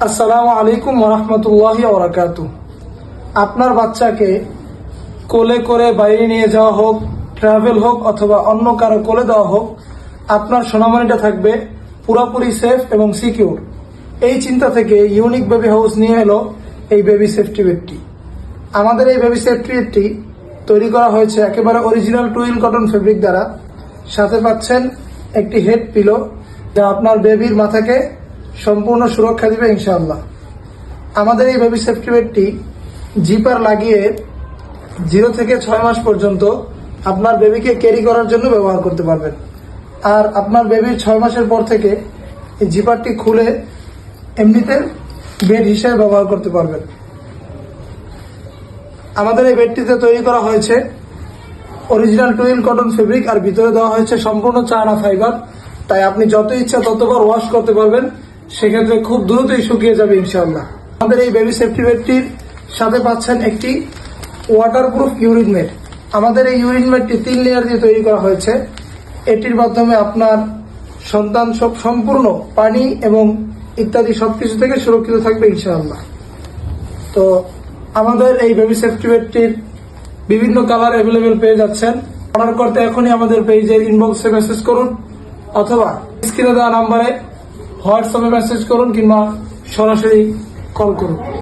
আসসালামু আলাইকুম ওরহমতুল্লাহি ওয়াবারাকাতুহু। আপনার বাচ্চাকে কোলে করে বাইরে নিয়ে যাওয়া হোক, ট্রাভেল হোক অথবা অন্য কারো কোলে দেওয়া হোক, আপনার সোনামণিটা থাকবে পুরোপুরি সেফ এবং সিকিউর। এই চিন্তা থেকে ইউনিক বেবি হাউস নিয়ে এলো এই বেবি সেফটি বেডটি। আমাদের এই বেবি সেফটি বেডটি তৈরি করা হয়েছে একেবারে অরিজিনাল টুইল কটন ফেব্রিক দ্বারা। সাথে পাচ্ছেন একটি হেড পিলো, যা আপনার বেবির মাথাকে সম্পূর্ণ সুরক্ষা দিবে ইনশাআল্লাহ। আমাদের এই বেবি সেফটি বেডটি জিপার লাগিয়ে 0 থেকে 6 মাস পর্যন্ত আপনার বেবিকে ক্যারি করার জন্য ব্যবহার করতে পারবেন। আর আপনার বেবির 6 মাসের পর থেকে এই জিপারটি খুলে এমনিতে বেড হিসেবে ব্যবহার করতে পারবেন। আমাদের এই বেডটিতে তৈরি করা হয়েছে অরিজিনাল টুইল কটন ফেব্রিক, আর ভিতরে দেওয়া হয়েছে সম্পূর্ণ চায়না ফাইবার। তাই আপনি যত ইচ্ছা ততবার ওয়াশ করতে পারবেন, সেক্ষেত্রে খুব দ্রুতই শুকিয়ে যাবে ইনশাআল্লাহ। আমাদের এই বেবি সেফটি বেডটির সাথে পাচ্ছেন একটি ওয়াটারপ্রুফ ইউরিন ম্যাট। আমাদের এই ইউরিন ম্যাটটি 3 লেয়ার দিয়ে তৈরি করা হয়েছে। এটির মাধ্যমে আপনার সন্তান সম্পূর্ণ পানি এবং ইত্যাদি সবকিছু থেকে সুরক্ষিত থাকবে ইনশাআল্লাহ। তো আমাদের এই বেবি সেফটি বেডটির বিভিন্ন কালার অ্যাভেলেবেল পেয়ে যাচ্ছেন। অর্ডার করতে এখনই আমাদের পেজের ইনবক্সে মেসেজ করুন অথবা স্ক্রিনে দেওয়া নাম্বারে হোয়াটসঅ্যাপে মেসেজ করুন কিংবা সরাসরি কল করুন।